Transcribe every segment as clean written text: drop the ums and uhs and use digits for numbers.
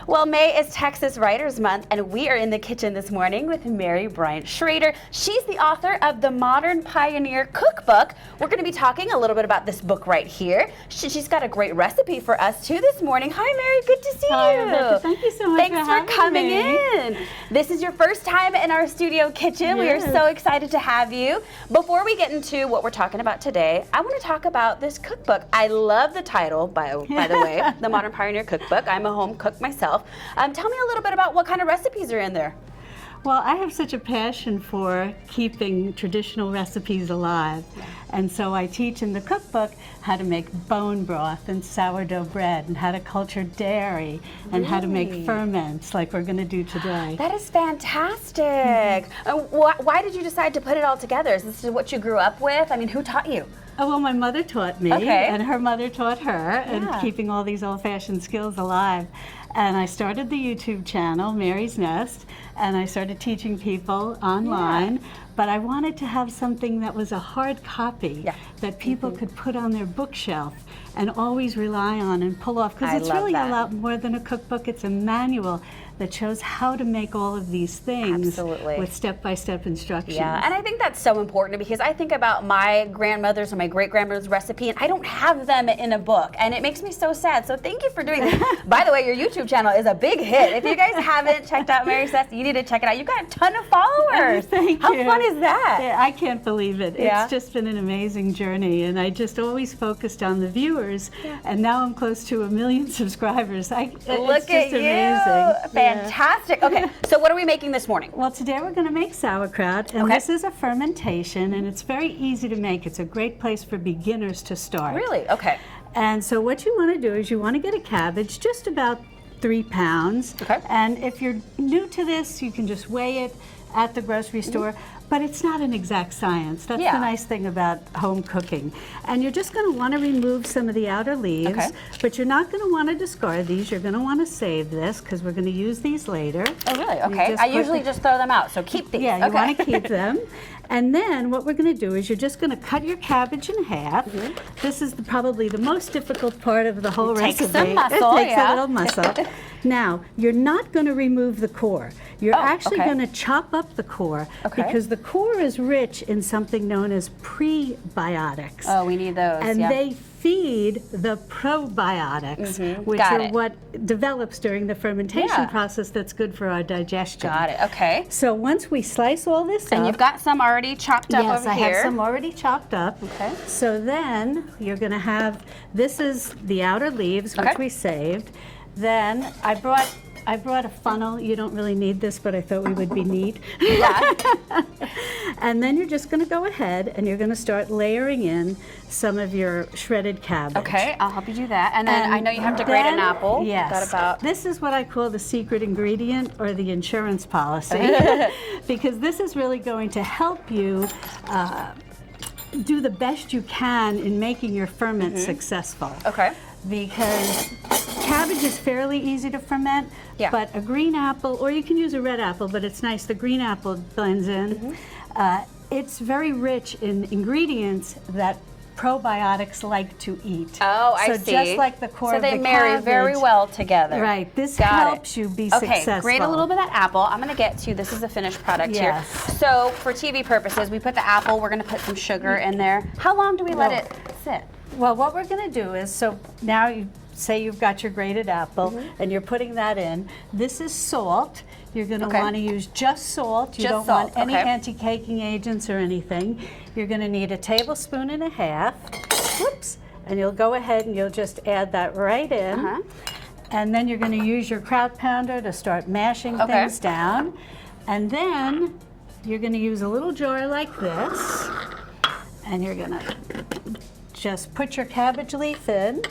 Well, May is Texas Writers Month, and we are in the kitchen this morning with Mary Bryant Shrader. She's the author of the Modern Pioneer Cookbook. We're going to be talking a little bit about this book right here. She's got a great recipe for us too this morning. Hi, Mary. Good to see Hi, you. Rebecca. Thank you so much Thanks for coming in. This is your first time in our studio kitchen. Yes. We are so excited to have you. Before we get into what we're talking about today, I want to talk about this cookbook. I love the title, by the way, the Modern Pioneer Cookbook. I'm a home cook myself. Tell me a little bit about what kind of recipes are in there. Well, I have such a passion for keeping traditional recipes alive. And so I teach in the cookbook how to make bone broth and sourdough bread and how to culture dairy and how to make ferments like we're going to do today. That is fantastic. Why did you decide to put it all together? Is this what you grew up with? I mean, who taught you? Oh, well, my mother taught me, and her mother taught her, and keeping all these old-fashioned skills alive. And I started the YouTube channel, Mary's Nest, and I started teaching people online. But I wanted to have something that was a hard copy that people could put on their bookshelf and always rely on and pull off. Because it's really a lot more than a cookbook. It's a manual that shows how to make all of these things with step-by-step instructions. Yeah, and I think that's so important because I think about my grandmother's or my great-grandmother's recipe, and I don't have them in a book, and it makes me so sad. So thank you for doing this. By the way, your YouTube channel is a big hit. If you guys haven't checked out Mary's Nest, you need to check it out. You've got a ton of followers. Thank How you. fun is that? Yeah, I can't believe it. It's just been an amazing journey, and I just always focused on the viewers, and now I'm close to 1 million subscribers. Look it's at just you. Amazing. Fantastic. Okay, so what are we making this morning? Well, today we're going to make sauerkraut, and this is a fermentation, and it's very easy to make. It's a great place for beginners to start. Really? Okay. And so what you want to do is you want to get a cabbage, just about 3 pounds. Okay. And if you're new to this, you can just weigh it at the grocery store. But it's not an exact science. That's the nice thing about home cooking. And you're just going to want to remove some of the outer leaves, but you're not going to want to discard these. You're going to want to save this because we're going to use these later. Oh, really? Okay. I usually just throw them out, so keep these. Yeah, you want to keep them. And then what we're going to do is you're just going to cut your cabbage in half. This is probably the most difficult part of the whole recipe. Takes some muscle, it takes a little muscle. Now, you're not going to remove the core. You're actually going to chop up the core because the core is rich in something known as prebiotics. Oh, we need those. And they feed the probiotics, which are what develops during the fermentation process that's good for our digestion. Got it. Okay. So once we slice all this up. And you've got some already chopped up over here. Yes, I have some already chopped up. Okay. So then you're going to have, this is the outer leaves, which we saved. Then I brought a funnel. You don't really need this, but I thought we would be neat. And then you're just going to go ahead and you're going to start layering in some of your shredded cabbage. Okay, I'll help you do that. And then I know you have to grate an apple. Yes. This is what I call the secret ingredient or the insurance policy because this is really going to help you do the best you can in making your ferment successful. Okay. Because cabbage is fairly easy to ferment, but a green apple, or you can use a red apple, but it's nice, the green apple blends in. It's very rich in ingredients that probiotics like to eat. Oh, I see. So just like the core of the cabbage. So they marry very well together. Right. This helps you be successful. Okay, grate a little bit of that apple. I'm going to get to, this is the finished product here. So for TV purposes, we put the apple, we're going to put some sugar in there. How long do we let it sit? Well, what we're going to do is, so now you say you've got your grated apple and you're putting that in. This is salt. You're going to want to use just salt. You don't want any anti-caking agents or anything. You're going to need 1.5 tablespoons. Whoops. And you'll go ahead and you'll just add that right in. And then you're going to use your kraut pounder to start mashing things down. And then you're going to use a little jar like this. And you're going to just put your cabbage leaf in.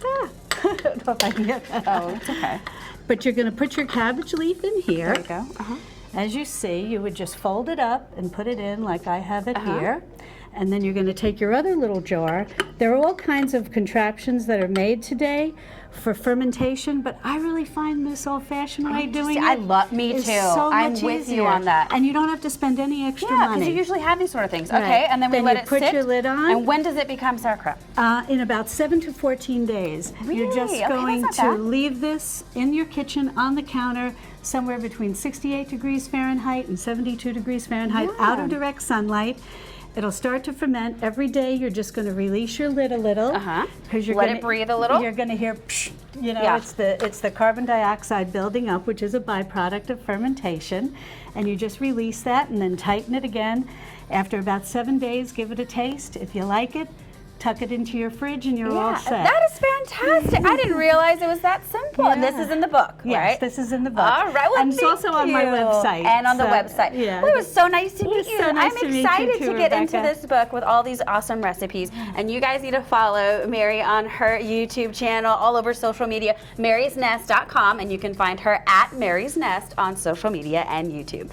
I don't know if I can get that. Oh, it's okay. But you're going to put your cabbage leaf in here. There you go. As you see, you would just fold it up and put it in like I have it here. And then you're going to take your other little jar. There are all kinds of contraptions that are made today for fermentation, but I really find this old-fashioned way doing it. I love, me too. So I'm much with easier. you on that. And you don't have to spend any extra Yeah, because money. you usually have these sort of things. Right. Okay, and then we let you it put sit. your lid on. And when does it become sauerkraut? In about 7 to 14 days. You're Really? just Okay, going that's to not bad. leave this in your kitchen on the counter somewhere between 68 degrees Fahrenheit and 72 degrees Fahrenheit out of direct sunlight. It'll start to ferment. Every day you're just going to release your lid a little. Because you're let it breathe a little. You're going to hear, psh, you know, it's the carbon dioxide building up, which is a byproduct of fermentation. And you just release that and then tighten it again. After about 7 days, give it a taste. If you like it, tuck it into your fridge and you're all set. That is fantastic. I didn't realize it was that simple. And this is in the book, right? Yes, this is in the book. All right, well, and it's also on my website. And on the website. Yeah. Well, it was so nice to meet you. So nice I'm to meet you excited too, to get into Rebecca. this book with all these awesome recipes. And you guys need to follow Mary on her YouTube channel, all over social media, marysnest.com, and you can find her at Mary's Nest on social media and YouTube.